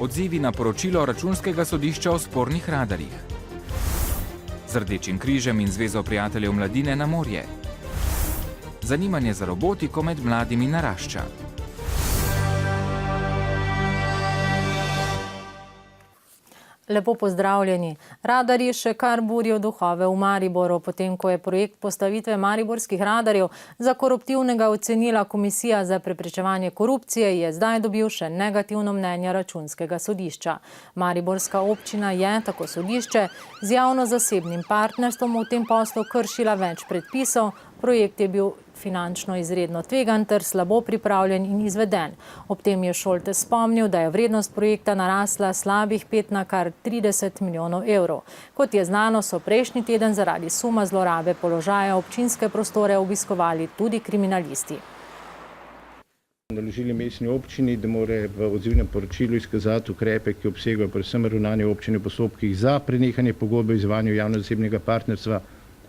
odzivi na poročilo Računskega sodišča o spornih radarjih. Z Rdečim križem in Zvezo prijateljev mladine na morje. Zanimanje za robotiko med mladimi narašča. Lepo pozdravljeni. Radarji še kar burijo duhove v Mariboru, potem ko je projekt postavitve mariborskih radarjev za koruptivnega ocenila Komisija za preprečevanje korupcije, je zdaj dobil še negativno mnenje Računskega sodišča. Mariborska občina je, tako sodišče, z javno-zasebnim partnerstvom v tem poslu kršila več predpisov. Projekt je bil finančno izredno tvegan ter slabo pripravljen in izveden. Ob tem je Šoltes spomnil, da je vrednost projekta narasla slabih 5 na kar 30 milijonov evrov. Kot je znano, so prejšnji teden zaradi suma zlorabe položaja občinske prostore obiskovali tudi kriminalisti. Naložili mestni občini, da mora v odzivnem poročilu izkazati ukrepe, ki obsegajo predvsem ravnanje občine v postopkih za prenehanje pogodbe o izvajanju javno-zasebnega partnerstva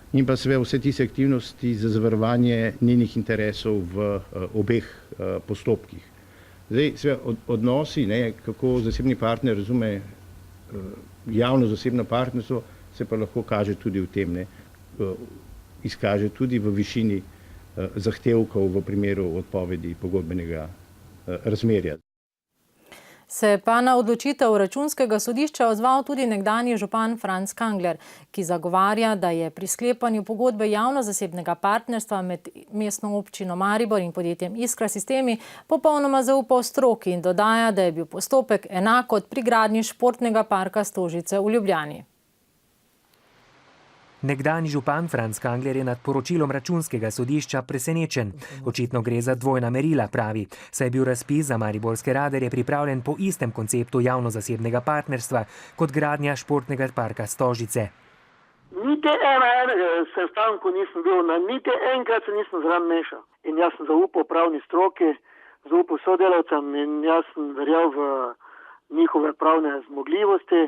in pa seveda vse tiste aktivnosti za zavarovanje njenih interesov v obeh postopkih. Zdaj, seveda odnosi, kako zasebni partner razume javno-zasebno partnerstvo, se pa lahko kaže tudi v tem, izkaže tudi v višini zahtevkov v primeru odpovedi pogodbenega razmerja. Se je pa na odločitev Računskega sodišča odzval tudi nekdanji župan Franc Kangler, ki zagovarja, da je pri sklepanju pogodbe javno-zasebnega partnerstva med mestno občino Maribor in podjetjem Iskra Sistemi popolnoma zaupal stroki in dodaja, da je bil postopek enak kot pri gradnji športnega parka Stožice v Ljubljani. Nekdanji župan Franc Kangler je nad poročilom Računskega sodišča presenečen. Očitno gre za dvojna merila, pravi, saj je bil razpis za mariborske radarje pripravljen po istem konceptu javno-zasebnega partnerstva kot gradnja športnega parka Stožice. Niti enega sestanku nisem bil, niti enkrat se nisem zraven mešal. In jaz sem zaupal pravni stroki, zaupal sodelavcem in jaz sem verjel v njihove pravne zmogljivosti.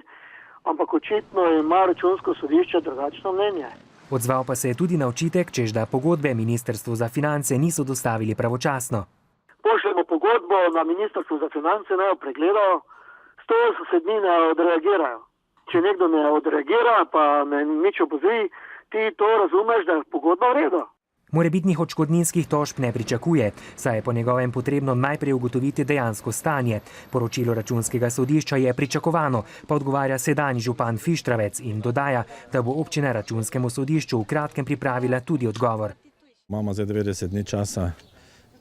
Ampak očitno ima Računsko sodišče drugačno mnenje. Odzval pa se je tudi na očitek, češ da pogodbe Ministrstvu za finance niso dostavili pravočasno. Pošljemo pogodbo na Ministrstvu za finance, naj jo pregledajo, 180 dni ne odreagirajo. Če nekdo ne odreagira, pa me nič opozori, ti to razumeš, da je pogodba v redu. Morebitnih odškodninskih tožb ne pričakuje, saj je po njegovem potrebno najprej ugotoviti dejansko stanje. Poročilo Računskega sodišča je pričakovano, pa odgovarja sedanji župan Fištravec in dodaja, da bo občina Računskemu sodišču v kratkem pripravila tudi odgovor. Imamo zdaj 90 dni časa,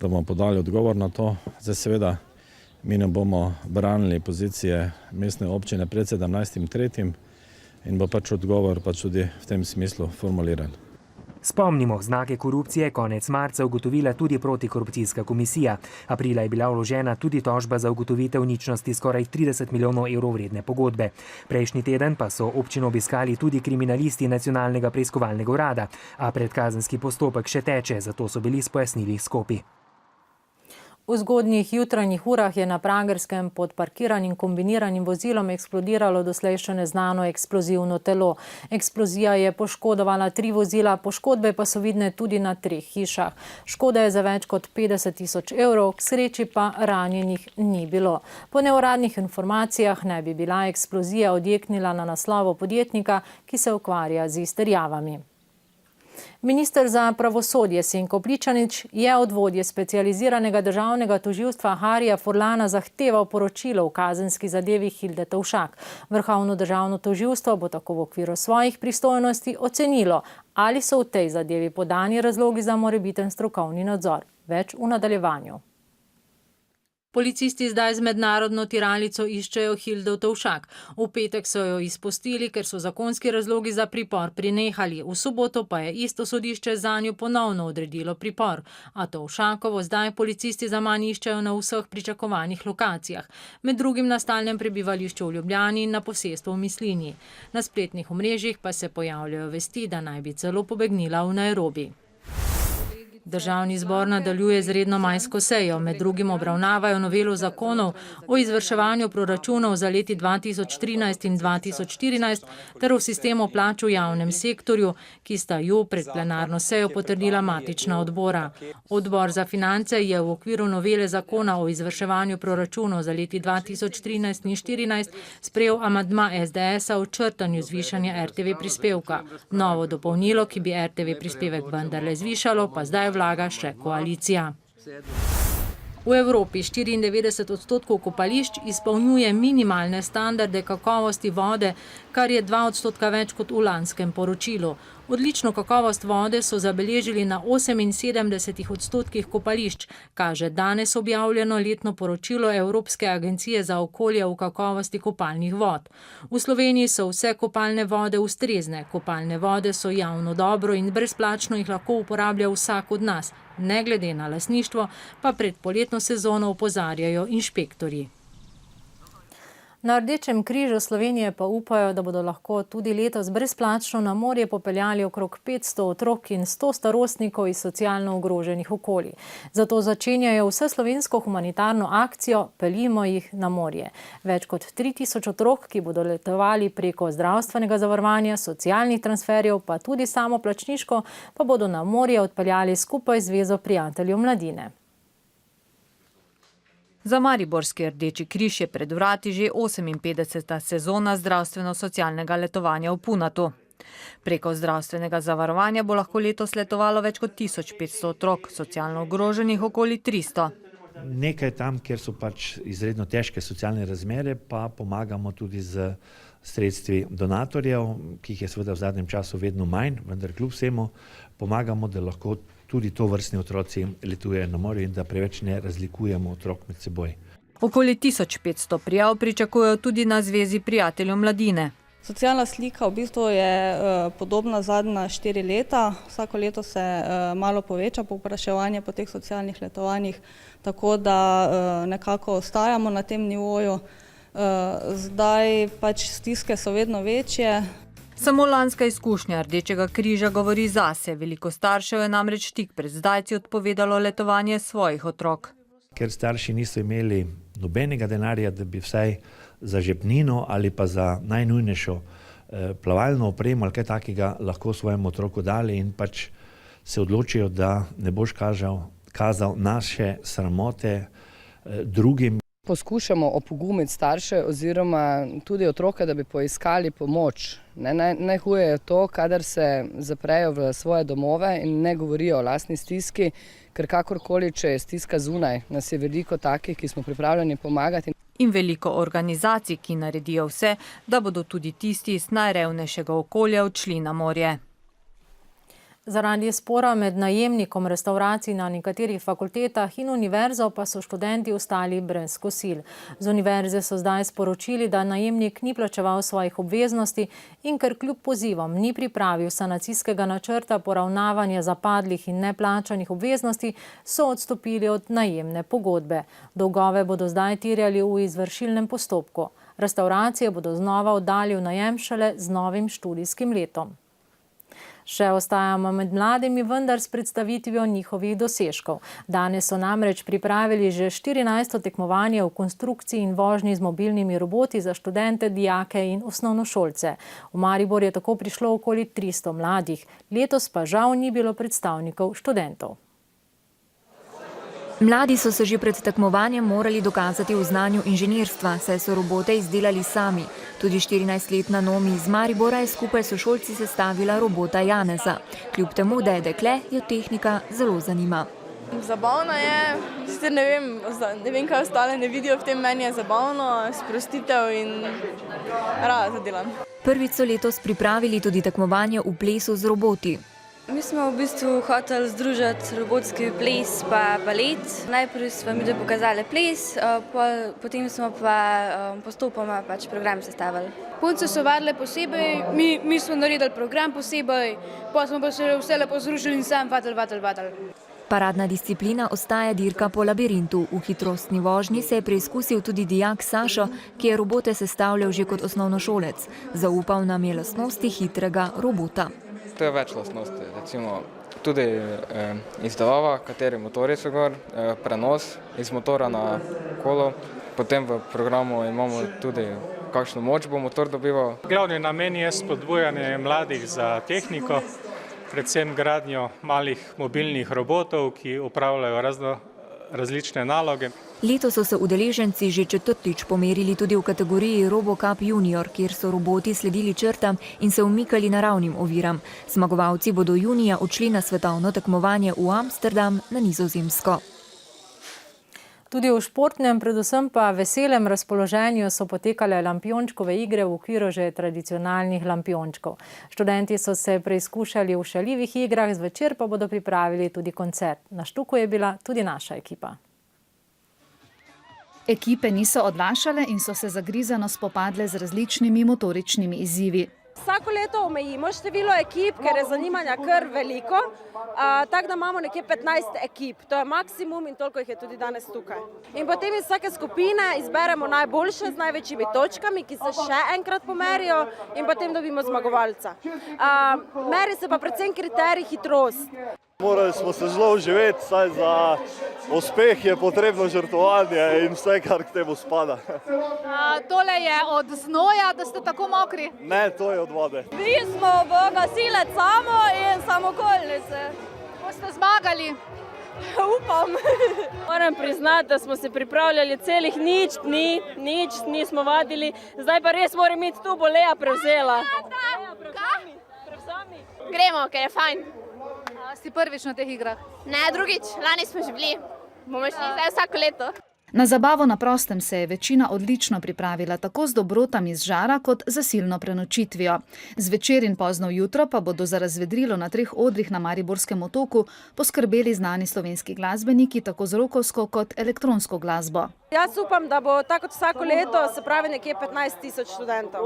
da bomo podali odgovor na to. Zdaj seveda mi ne bomo branili pozicije mestne občine pred 17.3. in bo pač odgovor pač tudi v tem smislu formuliran. Spomnimo, znake korupcije konec marca ugotovila tudi protikorupcijska komisija. Aprila je bila vložena tudi tožba za ugotovitev ničnosti skoraj 30 milijonov evrov vredne pogodbe. Prejšnji teden pa so občino obiskali tudi kriminalisti Nacionalnega preiskovalnega urada, a predkazenski postopek še teče, zato so bili s pojasnili skopi. V zgodnjih jutranjih urah je na Pragerskem pod parkiranim kombiniranim vozilom eksplodiralo doslej še neznano eksplozivno telo. Eksplozija je poškodovala 3 vozila, poškodbe pa so vidne tudi na 3 hišah. Škoda je za več kot 50 tisoč evrov, k sreči pa ranjenih ni bilo. Po neuradnih informacijah ne bi bila eksplozija odjeknila na naslovu podjetnika, ki se ukvarja z izterjavami. Minister za pravosodje Senko Pličanič je od vodje specializiranega državnega tožilstva Harija Furlana zahteval poročilo v kazenski zadevi Hilde Tovšak. Vrhovno državno tožilstvo bo tako v okviru svojih pristojnosti ocenilo, ali so v tej zadevi podani razlogi za morebiten strokovni nadzor. Več v nadaljevanju. Policisti zdaj z mednarodno tiralico iščejo Hildo Tovšak. V petek so jo izpustili, ker so zakonski razlogi za pripor prenehali. V soboto pa je isto sodišče zanjo ponovno odredilo pripor. A Tovšakovo zdaj policisti zaman iščejo na vseh pričakovanih lokacijah. Med drugim na stalnem prebivališču v Ljubljani in na posestvu v Mislinji. Na spletnih omrežjih pa se pojavljajo vesti, da naj bi celo pobegnila v Nairobi. Državni zbor nadaljuje z redno majsko sejo. Med drugim obravnavajo novelo zakonov o izvrševanju proračunov za leti 2013 in 2014 ter o sistemu plač v javnem sektorju, ki sta ju pred plenarno sejo potrdila matična odbora. Odbor za finance je v okviru novele zakona o izvrševanju proračunov za leti 2013 in 2014 sprejel amandma SDS-a o črtanju zvišanja RTV prispevka. Novo dopolnilo, ki bi RTV prispevek vendarle zvišalo, pa zdaj vlaga še koalicija. V Evropi 94% kopališč izpolnjuje minimalne standarde kakovosti vode, kar je 2% več kot v lanskem poročilu. Odlično kakovost vode so zabeležili na 78% kopališč, kaže danes objavljeno letno poročilo Evropske agencije za okolje v kakovosti kopalnih vod. V Sloveniji so vse kopalne vode ustrezne. Kopalne vode so javno dobro in brezplačno jih lahko uporablja vsak od nas. Ne glede na lastništvo, pa pred poletno sezono opozarjajo inšpektorji. Na Rdečem križu Slovenije pa upajo, da bodo lahko tudi letos brezplačno na morje popeljali okrog 500 otrok in 100 starostnikov iz socialno ogroženih okolij. Zato začenjajo vseslovensko humanitarno akcijo Peljimo jih na morje. Več kot 3000 otrok, ki bodo letovali preko zdravstvenega zavarovanja, socialnih transferjev, pa tudi samoplačniško, pa bodo na morje odpeljali skupaj z Zvezo prijateljev mladine. Za mariborski Rdeči križ je pred vrati že 58. sezona zdravstveno-socialnega letovanja v Punatu. Preko zdravstvenega zavarovanja bo lahko letos letovalo več kot 1500 otrok, socialno ogroženih okoli 300. Nekaj tam, kjer so pač izredno težke socialne razmere, pa pomagamo tudi z sredstvi donatorjev, ki jih je seveda v zadnjem času vedno manj, vendar kljub vsemu pomagamo, da lahko tudi to vrstni otroci letujejo na morju in da preveč ne razlikujemo otrok med seboj. Okoli 1500 prijav pričakujejo tudi na Zvezi prijateljev mladine. Socialna slika v bistvu je podobna zadnja 4 leta. Vsako leto se malo poveča povpraševanje po teh socialnih letovanjih, tako da nekako ostajamo na tem nivoju. Zdaj pač stiske so vedno večje. Samo lanska izkušnja Rdečega križa govori zase. Veliko staršev je namreč tik pred zdajci odpovedalo letovanje svojih otrok. Ker starši niso imeli nobenega denarja, da bi vsaj za žepnino ali pa za najnujnejšo plavalno opremo ali kaj takega lahko svojemu otroku dali in pač se odločijo, da ne boš kazal naše sramote drugim. Poskušamo opogumiti starše oziroma tudi otroke, da bi poiskali pomoč. Najhuje je to, kadar se zaprejo v svoje domove in ne govorijo o lastni stiski, ker kakorkoli, če je stiska zunaj, nas je veliko takih, ki smo pripravljeni pomagati. In veliko organizacij, ki naredijo vse, da bodo tudi tisti iz najrevnejšega okolja odšli na morje. Zaradi spora med najemnikom restavracij na nekaterih fakultetah in univerzo pa so študenti ostali brez kosil. Z univerze so zdaj sporočili, da najemnik ni plačeval svojih obveznosti in ker kljub pozivom ni pripravil sanacijskega načrta poravnavanja zapadlih in neplačanih obveznosti, so odstopili od najemne pogodbe. Dolgove bodo zdaj terjali v izvršilnem postopku. Restavracije bodo znova oddali v najem šele z novim študijskim letom. Še ostajamo med mladimi, vendar s predstavitvijo njihovih dosežkov. Danes so namreč pripravili že 14. tekmovanje v konstrukciji in vožnji z mobilnimi roboti za študente, dijake in osnovnošolce. V Maribor je tako prišlo okoli 300 mladih. Letos pa žal ni bilo predstavnikov študentov. Mladi so se že pred tekmovanjem morali dokazati v znanju inženirstva, saj so robote izdelali sami. Tudi 14-letna Nomi iz Maribora je skupaj s sošolci sestavila robota Janeza. Kljub temu, da je dekle, jo tehnika zelo zanima. Zabavno je, sicer ne vem, kaj ostale ne vidijo v tem, meni je zabavno, sprostitev in rada zadelam. Prvič so letos pripravili tudi tekmovanje v plesu z roboti. Mi smo v bistvu hoteli združiti robotski ples pa balet. Najprej smo mi pokazali ples, potem smo pa postopoma program sestavili. Punce so vadile posebej, mi smo naredili program posebej, pa smo pa se vse lepo zrušili in sam vatel. Paradna disciplina ostaja dirka po labirintu. V hitrostni vožnji se je preizkusil tudi dijak Sašo, ki je robote sestavljal že kot osnovnošolec. Zaupal nam je lastnosti hitrega robota. To je več lastnosti, recimo tudi izdelava, kateri motorji so gor, prenos iz motora na kolo. Potem v programu imamo tudi, kakšno moč bo motor dobival. Glavni namen je spodbujanje mladih za tehniko, predvsem gradnjo malih mobilnih robotov, ki opravljajo različne naloge. Letos so se udeleženci že četrtič pomerili tudi v kategoriji RoboCup Junior, kjer so roboti sledili črtam in se umikali naravnim oviram. Zmagovalci bodo junija odšli na svetovno tekmovanje v Amsterdam na Nizozemsko. Tudi v športnem, predvsem pa veselem razpoloženju so potekale lampiončkove igre v okviru že tradicionalnih lampiončkov. Študenti so se preizkušali v šaljivih igrah, zvečer pa bodo pripravili tudi koncert. Na štuku je bila tudi naša ekipa. Ekipe niso odlašale in so se zagrizeno spopadle z različnimi motoričnimi izzivi. Vsako leto omejimo število ekip, ker je zanimanja kar veliko, tako da imamo nekje 15 ekip. To je maksimum in toliko jih je tudi danes tukaj. In potem iz vsake skupine izberemo najboljše z največjimi točkami, ki se še enkrat pomerijo in potem dobimo zmagovalca. Meri se pa predvsem kriterij hitrost. Morali smo se zelo uživeti, saj za uspeh je potrebno žrtvovanje in vse, kar k temu spada. Tole je od znoja, da ste tako mokri? Ne, to je od vode. Mi smo v gasilec samo in samokolnice. Boste zmagali? Upam. Moram priznati, da smo se pripravljali celih nič nismo vadili. Zdaj pa res moram iti tu, bo Lea prevzela. Gremo, ker je fajn. Si prvič na teh igrah? Ne, drugič, lani smo že bili. Bomo šli zdaj vsako leto. Na zabavo na prostem se je večina odlično pripravila, tako z dobrotami z žara kot zasilno prenočitvijo. Zvečer in pozno jutro pa bodo za razvedrilo na 3 odrih na Mariborskem otoku poskrbeli znani slovenski glasbeniki, tako z rokovsko kot elektronsko glasbo. Jaz upam, da bo tako kot vsako leto, se pravi nekje 15.000 študentov.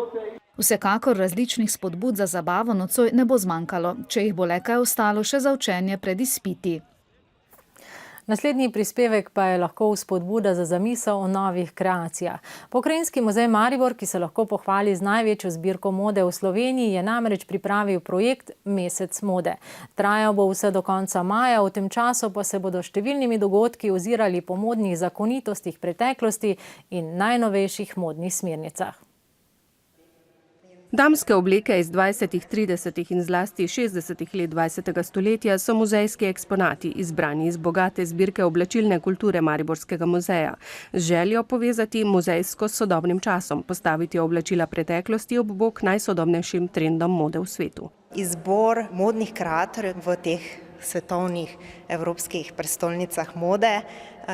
Vsekakor različnih spodbud za zabavo nocoj ne bo zmanjkalo, če jih bo le kaj ostalo še za učenje pred izpiti. Naslednji prispevek pa je lahko vzpodbuda za zamisel o novih kreacijah. Pokrajinski muzej Maribor, ki se lahko pohvali z največjo zbirko mode v Sloveniji, je namreč pripravil projekt Mesec mode. Trajal bo vse do konca maja, v tem času pa se bodo številnimi dogodki ozirali po modnih zakonitostih preteklosti in najnovejših modnih smernicah. Damske obleke iz 20., 30. in zlasti 60. let 20. stoletja so muzejski eksponati, izbrani iz bogate zbirke oblačilne kulture Mariborskega muzeja. Z željo povezati muzejsko s sodobnim časom, postaviti oblačila preteklosti ob bok najsodobnejšim trendom mode v svetu. Izbor modnih kreatorjev v teh svetovnih evropskih prestolnicah mode,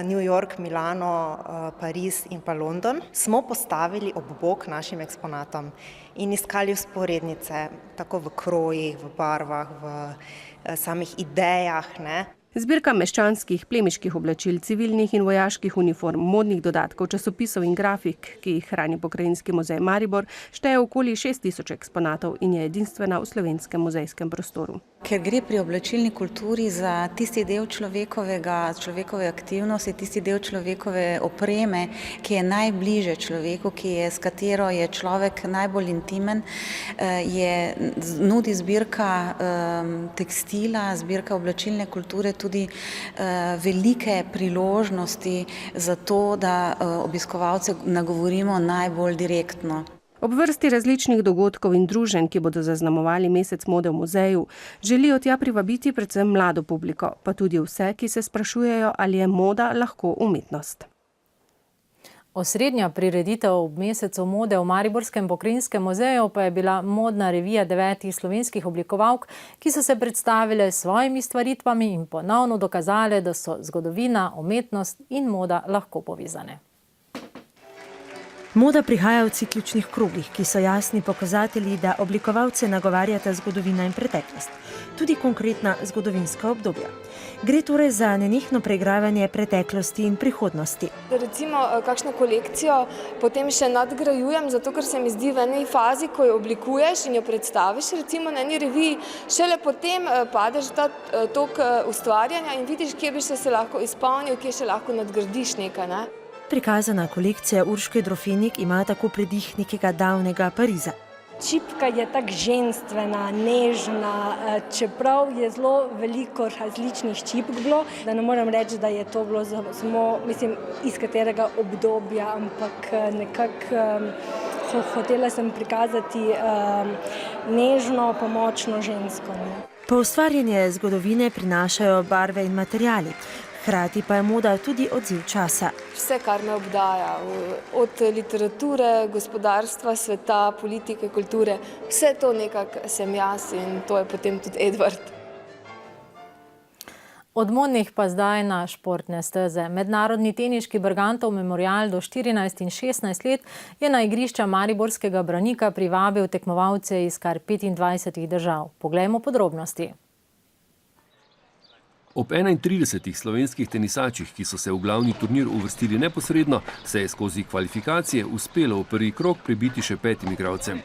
New York, Milano, Pariz in pa London, smo postavili ob bok našim eksponatom in iskali vzporednice, tako v krojih, v barvah, v samih idejah, ne. Zbirka meščanskih, plemiških oblačil, civilnih in vojaških uniform, modnih dodatkov, časopisov in grafik, ki jih hrani Pokrajinski muzej Maribor, šteje okoli 6000 eksponatov in je edinstvena v slovenskem muzejskem prostoru. Ker gre pri oblačilni kulturi za tisti del človekove aktivnosti, tisti del človekove opreme, ki je najbliže človeku, s katero je človek najbolj intimen, nudi zbirka tekstila, zbirka oblačilne kulture tudi velike priložnosti za to, da obiskovalce nagovorimo najbolj direktno. Ob vrsti različnih dogodkov in druženj, ki bodo zaznamovali mesec mode v muzeju, želijo tja privabiti predvsem mlado publiko, pa tudi vse, ki se sprašujejo, ali je moda lahko umetnost. Osrednja prireditev ob mesecu mode v Mariborskem pokrajinskem muzeju pa je bila modna revija 9 slovenskih oblikovalk, ki so se predstavile s svojimi stvaritvami in ponovno dokazale, da so zgodovina, umetnost in moda lahko povezane. Moda prihaja v cikličnih krogih, ki so jasni pokazatelji, da oblikovalce nagovarjata zgodovina in preteklost, tudi konkretna zgodovinska obdobja. Gre torej za nenehno preigravanje preteklosti in prihodnosti. Recimo kakšno kolekcijo potem še nadgrajujem, zato ker se mi zdi v eni fazi, ko jo oblikuješ in jo predstaviš, recimo na eni reviji, šele potem padeš ta tok ustvarjanja in vidiš, kje bi se lahko izpolnil, kje še lahko nadgradiš nekaj, ne? Prikazana kolekcija Urške Drofenik ima tako pridih nekega davnega Pariza. čipka je tako ženstvena, nežna, čeprav je zelo veliko različnih čipk bilo, da ne morem reči, da je to bilo samo, mislim, iz katerega obdobja, ampak nekako hotela sem prikazati nežno, pa močno žensko. Poustvarjanje zgodovine prinašajo barve in materiali. Hkrati pa je moda tudi odziv časa. Vse, kar me obdaja, od literature, gospodarstva, sveta, politike, kulture, vse to nekako sem jaz in to je potem tudi Edvard. Od modnih pa zdaj na športne steze. Mednarodni teniški Bergantov memorial do 14 in 16 let je na igrišča mariborskega Branika privabil tekmovalce iz kar 25 držav. Poglejmo podrobnosti. Ob 31 slovenskih tenisačih, ki so se v glavni turnir uvrstili neposredno, se je skozi kvalifikacije uspelo v prvi krog prebiti še 5 igralcem.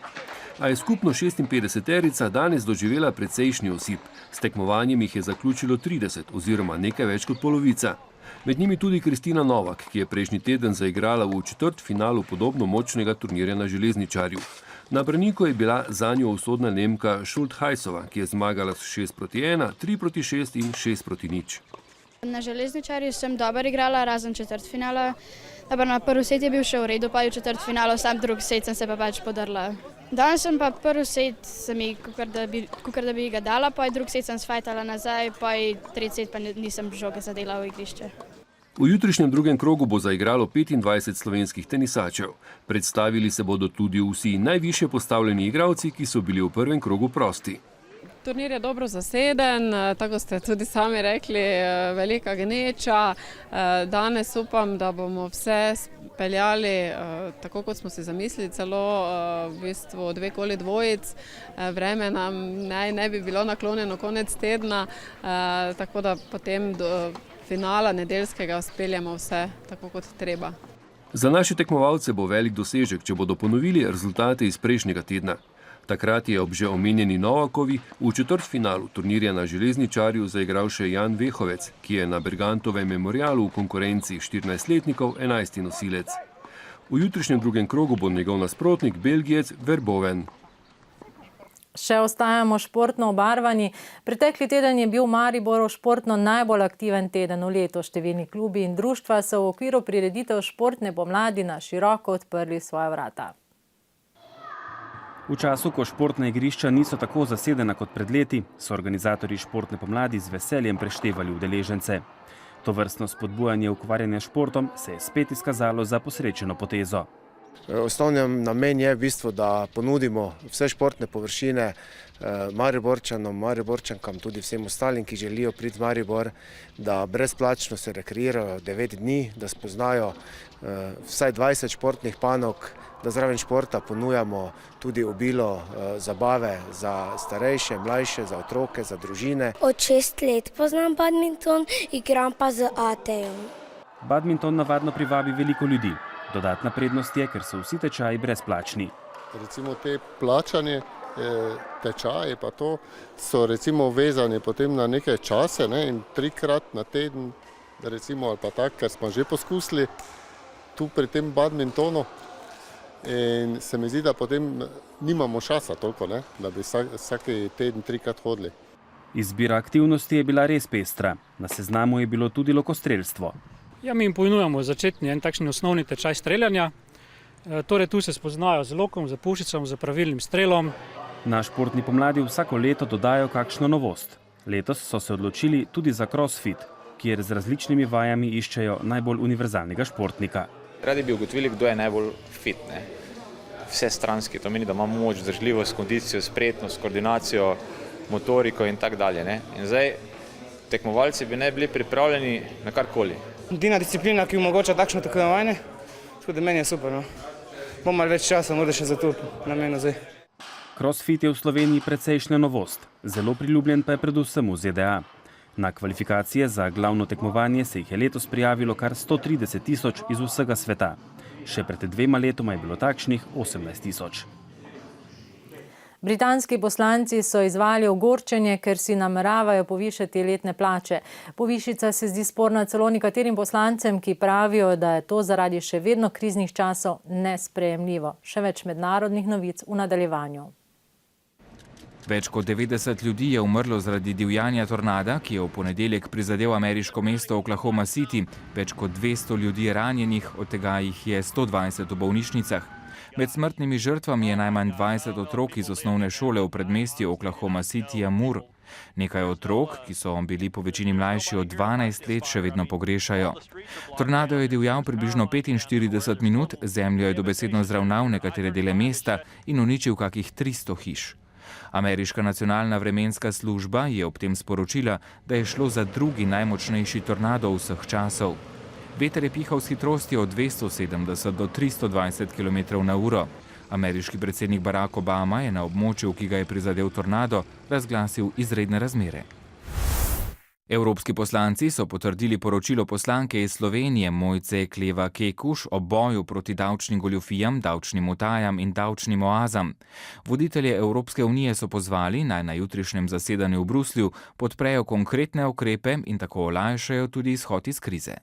A je skupno 56-terica danes doživela precejšnji osip. S tekmovanjem jih je zaključilo 30 oziroma nekaj več kot polovica. Med njimi tudi Kristina Novak, ki je prejšnji teden zaigrala v četrtfinalu podobno močnega turnirja na Železničarju. Na Braniku je bila zanjo usodna Nemka Schultheißova, ki je zmagala s 6-1, 3-6 in 6-0. Na Železničarju sem dobro igrala, razen četrtfinala. Na prvi set je bil še v redu, pa je v četrtfinalu, sam drugi set sem se pa pač podrla. Danes sem pa prvi set, kakor da bi ga dala, pa je drugi set sem sfajtala nazaj, pa je tretji set pa nisem žoge zadela v igrišče. V jutrišnjem drugem krogu bo zaigralo 25 slovenskih tenisačev. Predstavili se bodo tudi vsi najvišje postavljeni igralci, ki so bili v prvem krogu prosti. Turnir je dobro zaseden, tako ste tudi sami rekli, velika gneča. Danes upam, da bomo vse speljali tako, kot smo si zamislili, celo v bistvu 2 koli dvojic. Vreme nam ne bi bilo naklonjeno konec tedna, tako da potem do finala nedeljskega speljamo vse tako, kot treba. Za naše tekmovalce bo velik dosežek, če bodo ponovili rezultate iz prejšnjega tedna. Takrat je ob že omenjeni Novakovi v četrtfinalu turnirja na Železničarju zaigral še Jan Vehovec, ki je na Bergantovem memorialu v konkurenci 14-letnikov 11. nosilec. V jutrišnjem drugem krogu bo njegov nasprotnik Belgijec Verboven. Še ostajamo športno obarvani. Pretekli teden je bil v Mariboru športno najbolj aktiven teden v letu. Številni klubi in društva so v okviru prireditev športne pomladi na široko odprli svoja vrata. V času, ko športna igrišča niso tako zasedena kot pred leti, so organizatorji športne pomladi z veseljem preštevali udeležence. Tovrstno spodbujanje ukvarjanja športom se je spet izkazalo za posrečeno potezo. Osnovni namen je v bistvu, da ponudimo vse športne površine Mariborčanom, Mariborčankam, tudi vsem ostalim, ki želijo priti v Maribor, da brezplačno se rekreirajo 9 dni, da spoznajo vsaj 20 športnih panog, da zraven športa ponujamo tudi obilo zabave za starejše, mlajše, za otroke, za družine. Od 6 let poznam badminton, igram pa z Atejem. Badminton navadno privabi veliko ljudi. Dodatna prednost je, ker so vsi tečaji brezplačni. Recimo te plačanje tečaji pa to so recimo vezani potem na neke čase in 3-krat na teden, recimo ali pa tako, ker smo že poskusili tu pri tem badmintonu. In se mi zdi, da potem nimamo časa toliko, da bi vsaki teden 3-krat hodili. Izbira aktivnosti je bila res pestra. Na seznamu je bilo tudi lokostrelstvo. Ja, mi jim ponujamo začetni en takšni osnovni tečaj streljanja. Torej tu se spoznajo z lokom, z puščicom, z pravilnim strelom. Na športni pomladi vsako leto dodajo kakšno novost. Letos so se odločili tudi za crossfit, kjer z različnimi vajami iščejo najbolj univerzalnega športnika. Radi bi ugotovili, kdo je najbolj fit, vse stranski, to meni, da ima moč, vzdržljivost, kondicijo, spretnost, koordinacijo, motoriko in tako dalje. In zdaj tekmovalci bi ne bili pripravljeni na karkoli. Edina disciplina, ki omogoča takšno tekmovanje, tako da meni je super. Bom malo več časa, morda še za to namenu zdaj. Crossfit je v Sloveniji precejšnja novost, zelo priljubljen pa je predvsem v ZDA. Na kvalifikacije za glavno tekmovanje se jih je letos prijavilo kar 130 tisoč iz vsega sveta. Še pred 2 letoma je bilo takšnih 18 tisoč. Britanski poslanci so izvali ogorčenje, ker si nameravajo povišati letne plače. Povišica se zdi sporna celo nekaterim poslancem, ki pravijo, da je to zaradi še vedno kriznih časov nesprejemljivo. Še več mednarodnih novic v nadaljevanju. Več kot 90 ljudi je umrlo zaradi divjanja tornada, ki je v ponedeljek prizadel ameriško mesto Oklahoma City. Več kot 200 ljudi je ranjenih, od tega jih je 120 v bolnišnicah. Med smrtnimi žrtvami je najmanj 20 otrok iz osnovne šole v predmestju Oklahoma Cityja Moore. Nekaj otrok, ki so bili po večini mlajši od 12 let, še vedno pogrešajo. Tornado je divjal približno 45 minut, zemljo je dobesedno zravnal nekatere dele mesta in uničil kakih 300 hiš. Ameriška nacionalna vremenska služba je ob tem sporočila, da je šlo za drugi najmočnejši tornado vseh časov. Veter je pihal s hitrostjo od 270 do 320 km/h. Ameriški predsednik Barack Obama je na območju, ki ga je prizadel tornado, razglasil izredne razmere. Evropski poslanci so potrdili poročilo poslanke iz Slovenije Mojce Kleva Kekuš o boju proti davčnim goljufijam, davčnim utajam in davčnim oazam. Voditelje Evropske unije so pozvali, naj na jutrišnjem zasedanju v Bruslju podprejo konkretne ukrepe in tako olajšajo tudi izhod iz krize.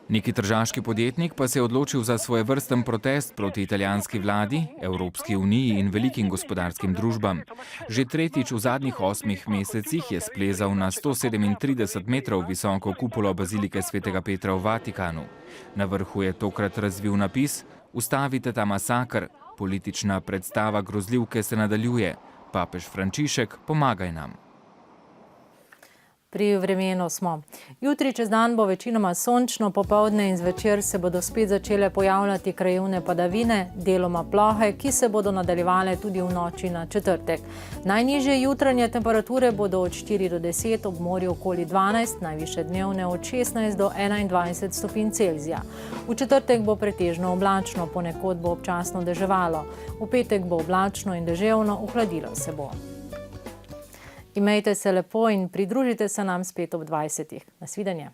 Neki tržaški podjetnik pa se je odločil za svojevrsten protest proti italijanski vladi, Evropski uniji in velikim gospodarskim družbam. Že tretjič v zadnjih 8 mesecih je splezal na 137 metrov visoko kupolo bazilike svetega Petra v Vatikanu. Na vrhu je tokrat razvil napis: "Ustavite ta masaker, politična predstava grozljivke se nadaljuje. Papež Frančišek, pomagaj nam." Pri vremenu smo. Jutri čez dan bo večinoma sončno, popoldne in zvečer se bodo spet začele pojavljati krajevne padavine, deloma plohe, ki se bodo nadaljevale tudi v noči na četrtek. Najnižje jutranje temperature bodo od 4 do 10, ob morju okoli 12, najvišje dnevne od 16 do 21 stopinj Celzija. V četrtek bo pretežno oblačno, ponekod bo občasno deževalo. V petek bo oblačno in deževno, ohladilo se bo. Imejte se lepo in pridružite se nam spet ob 20. Nasvidenje.